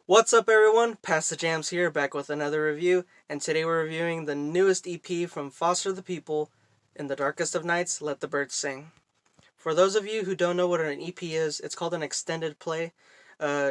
What's up, everyone? Pastor Jamz here, back with another review, and today we're reviewing the newest EP from Foster the People, In the Darkest of Nights, Let the Birds Sing. For those of you who don't know what an EP is, it's called an extended play,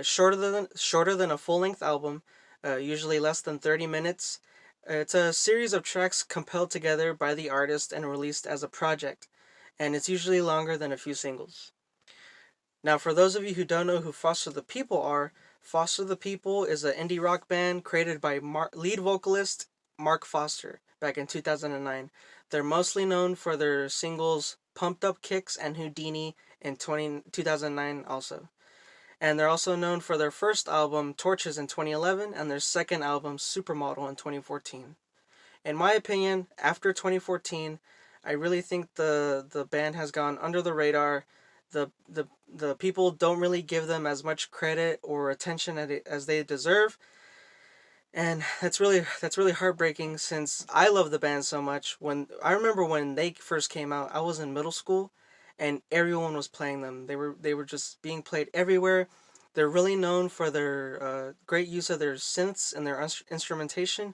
shorter than a full-length album, usually less than 30 minutes. It's a series of tracks compiled together by the artist and released as a project, and it's usually longer than a few singles. Now, for those of you who don't know who Foster the People are, Foster the People is an indie rock band created by lead vocalist Mark Foster back in 2009. They're mostly known for their singles Pumped Up Kicks and Houdini in 2009 also. And they're also known for their first album Torches in 2011 and their second album Supermodel in 2014. In my opinion, after 2014, I really think the band has gone under the radar. The people don't really give them as much credit or attention as they deserve, and that's really heartbreaking since I love the band so much. When I remember when they first came out, I was in middle school, and everyone was playing them. They were just being played everywhere. They're really known for their great use of their synths and their instrumentation,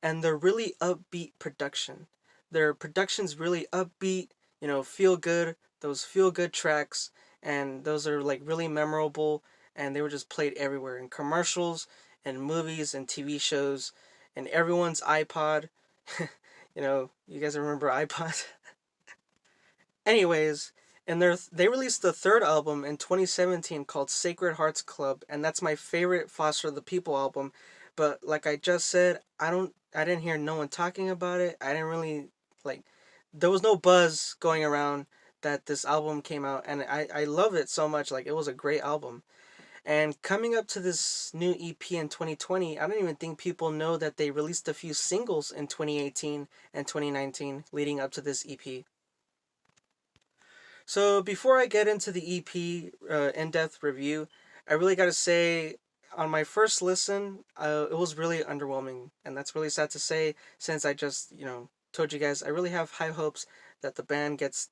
and their really upbeat production. Their production's really upbeat, feel good, those feel good tracks, and those are like really memorable, and they were just played everywhere in commercials and movies and TV shows and everyone's iPod. You guys remember iPod? Anyways, they released the third album in 2017 called Sacred Hearts Club, and that's my favorite Foster the People album. But like I just said, I didn't hear no one talking about it. I didn't really like there was no buzz going around that this album came out, and I love it so much. Like, it was a great album. And coming up to this new EP in 2020, I don't even think people know that they released a few singles in 2018 and 2019 leading up to this EP. So before I get into the EP in-depth review, I really got to say, on my first listen, it was really underwhelming, and that's really sad to say since I just told you guys I really have high hopes that the band gets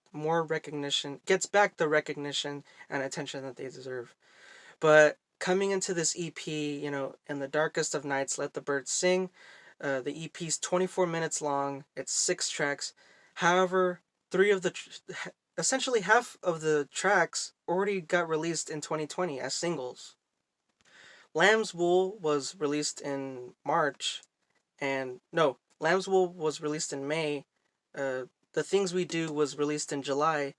back the recognition and attention that they deserve. But coming into this EP, In the Darkest of Nights, Let the Birds Sing, the EP's 24 minutes long. It's 6 tracks. However, essentially half of the tracks already got released in 2020 as singles. Lambswool was released in March, and no, Lambswool was released in May. The Things We Do was released in July,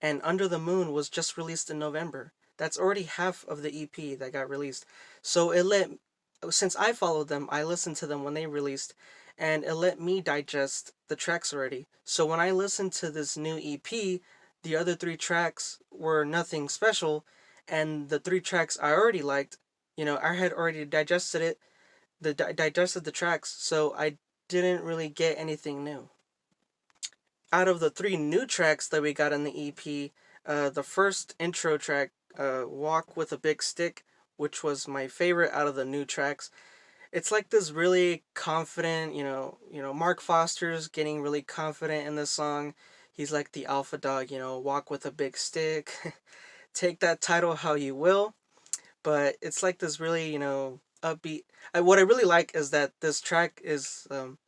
and Under the Moon was just released in November. That's already half of the EP that got released. So since I followed them, I listened to them when they released, and it let me digest the tracks already. So when I listened to this new EP, the other 3 tracks were nothing special, and the 3 tracks I already liked, I had already digested it, digested the tracks, so I didn't really get anything new. Out of the 3 new tracks that we got in the EP, the first intro track, Walk with a Big Stick, which was my favorite out of the new tracks. It's like this really confident, Mark Foster's getting really confident in this song. He's like the alpha dog, walk with a big stick. Take that title how you will. But it's like this really, upbeat. What I really like is that this track is,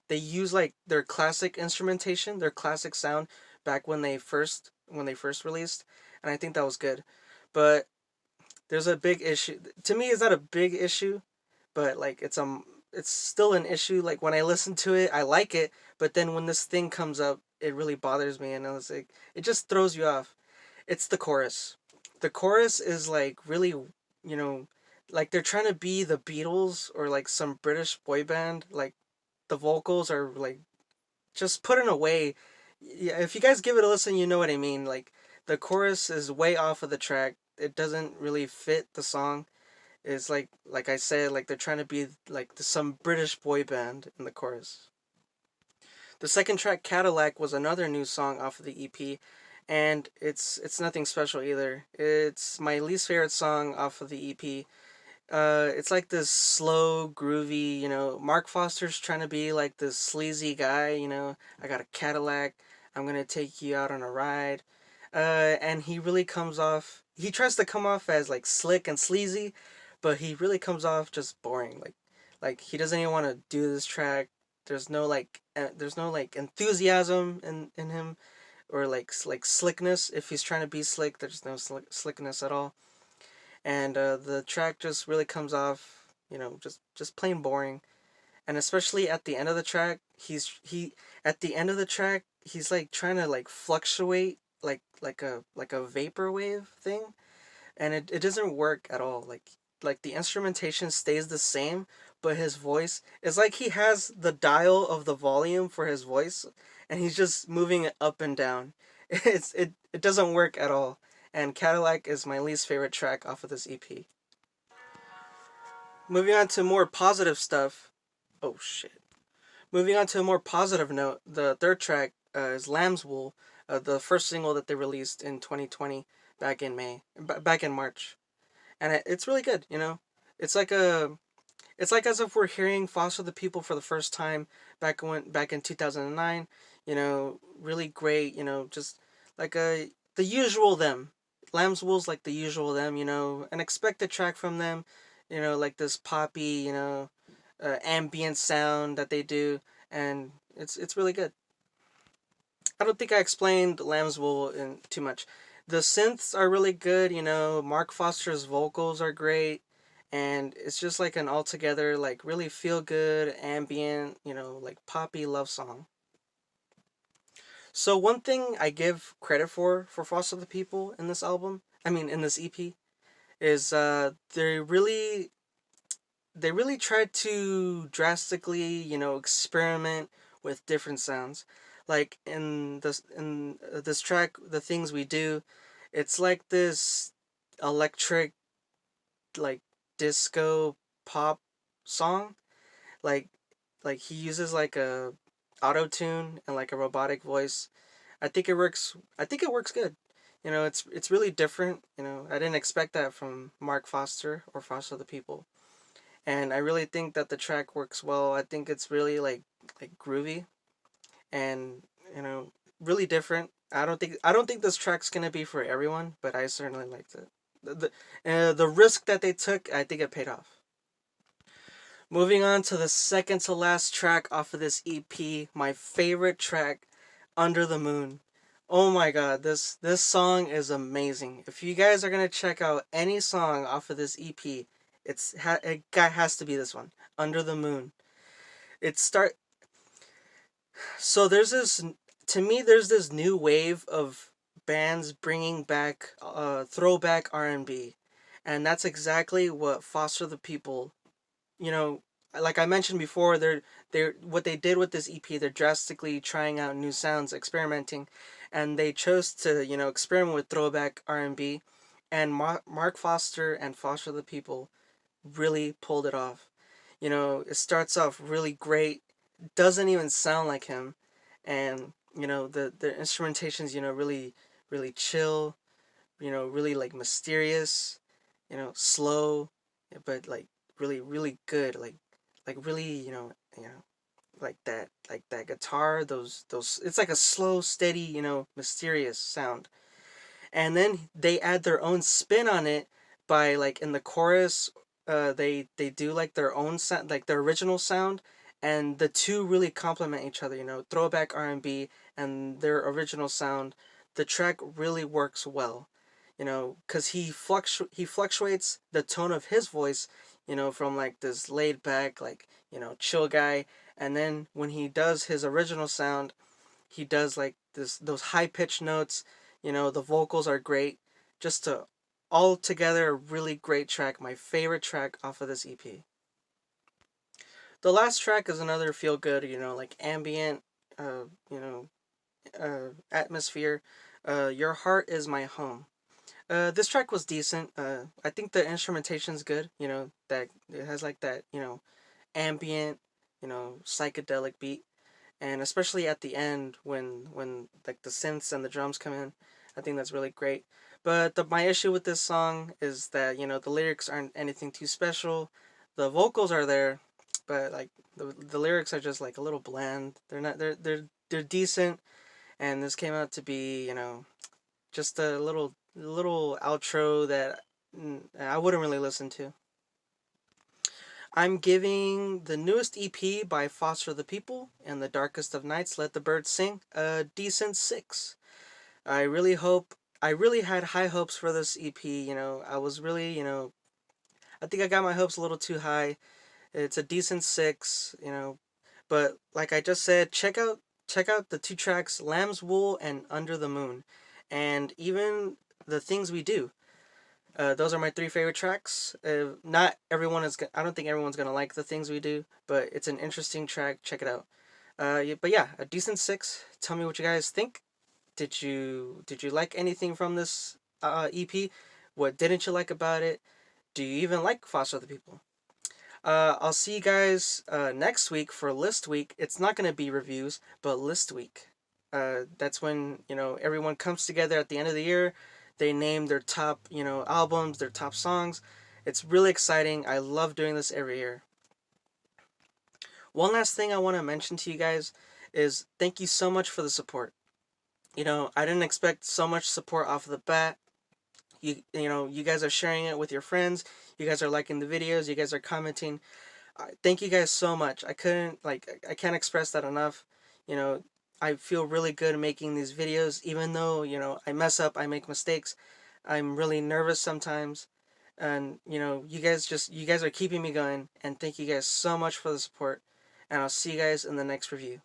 they use like their classic instrumentation, their classic sound back when they first released, and I think that was good. But there's a big issue. To me, it's not a big issue, but like it's still an issue. Like, when I listen to it, I like it, but then when this thing comes up, it really bothers me, and it just throws you off. It's the chorus. The chorus is like really, like they're trying to be the Beatles or like some British boy band. Like, the vocals are like just put in a way. Yeah, if you guys give it a listen, you know what I mean. Like, the chorus is way off of the track. It doesn't really fit the song. It's like I said, like they're trying to be like some British boy band in the chorus. The second track, Cadillac, was another new song off of the EP, and it's nothing special either. It's my least favorite song off of the EP. It's like this slow, groovy, Mark Foster's trying to be like this sleazy guy, I got a Cadillac, I'm gonna take you out on a ride. And he tries to come off as like slick and sleazy, but he really comes off just boring. Like he doesn't even want to do this track. There's no like enthusiasm in him, or like slickness. If he's trying to be slick, there's no slickness at all. And the track just really comes off, just plain boring. And especially at the end of the track, he at the end of the track, he's like trying to like fluctuate like a vapor wave thing, and it doesn't work at all. Like the instrumentation stays the same, but his voice, it's like he has the dial of the volume for his voice, and he's just moving it up and down. It doesn't work at all. And Cadillac is my least favorite track off of this EP. Moving on to more positive stuff. Oh shit. Moving on to a more positive note, the third track is Lambswool, the first single that they released in 2020, back in March, and it's really good. It's like a, it's like as if we're hearing Foster the People for the first time back in 2009. Really great. Just like the usual them. Lambswool's like the usual them. An expected track from them. Like this poppy. Ambient sound that they do, and it's really good. I don't think I explained Lambswool in too much. The synths are really good. Mark Foster's vocals are great, and it's just like an altogether like really feel good ambient, like poppy love song. So one thing I give credit for Foster the People in this album, I mean in this EP, is they really tried to drastically, experiment with different sounds. Like in this track, The Things We Do, it's like this electric, like disco pop song. Like like he uses like a auto tune and like a robotic voice. I think it works good. It's really different. I didn't expect that from Mark Foster or Foster the People, and I really think that the track works well. I think it's really like groovy and really different. I don't think this track's gonna be for everyone, but I certainly liked it. The risk that they took, I think it paid off. Moving on to the second to last track off of this EP, my favorite track, Under the Moon. Oh my god, this song is amazing. If you guys are gonna check out any song off of this EP, it has to be this one, Under the Moon. It start so there's this To me there's this new wave of bands bringing back throwback R&B, and that's exactly what Foster the People, you know, like I mentioned before, they're what they did with this EP. They're drastically trying out new sounds, experimenting, and they chose to experiment with throwback R&B, and Mark Foster and Foster the People really pulled it off. It starts off really great, doesn't even sound like him, and the instrumentation's really chill, really like mysterious, slow, but like really good, like really like that guitar, those it's like a slow steady mysterious sound, and then they add their own spin on it by like in the chorus, they do like their own sound, like their original sound, and the two really complement each other. Throwback R&B and their original sound. The track really works well, because he fluctuates the tone of his voice, from like this laid back, like chill guy, and then when he does his original sound, he does like those high pitched notes. The vocals are great. Just a all together a really great track. My favorite track off of this EP. The last track is another feel good. Like ambient, uh, you know, atmosphere. Your Heart Is My Home. This track was decent. I think the instrumentation's good. That it has like that. Ambient, psychedelic beat, and especially at the end when like the synths and the drums come in, I think that's really great. But my issue with this song is that the lyrics aren't anything too special. The vocals are there, but like the lyrics are just like a little bland. They're not they're decent, and this came out to be just a little outro that I wouldn't really listen to. I'm giving the newest EP by Foster the People and The Darkest of Nights Let the Birds Sing a decent 6. I really hope I really had high hopes for this EP, I was really, I think I got my hopes a little too high. It's a decent 6. But like I just said, check out the two tracks Lambswool and Under the Moon. And even The Things We Do. Those are my three favorite tracks. Not everyone is. I don't think everyone's gonna like The Things We Do, but it's an interesting track. Check it out. But yeah, a decent 6. Tell me what you guys think. Did you like anything from this EP? What didn't you like about it? Do you even like Foster the People? I'll see you guys next week for list week. It's not gonna be reviews, but list week. That's when everyone comes together at the end of the year. They name their top albums, their top songs. It's really exciting. I love doing this every year. One last thing I want to mention to you guys is thank you so much for the support. I didn't expect so much support off of the bat. You guys are sharing it with your friends. You guys are liking the videos. You guys are commenting. Thank you guys so much. I can't express that enough. You know, I feel really good making these videos, even though I mess up, I make mistakes. I'm really nervous sometimes, and you guys are keeping me going. And thank you guys so much for the support. And I'll see you guys in the next review.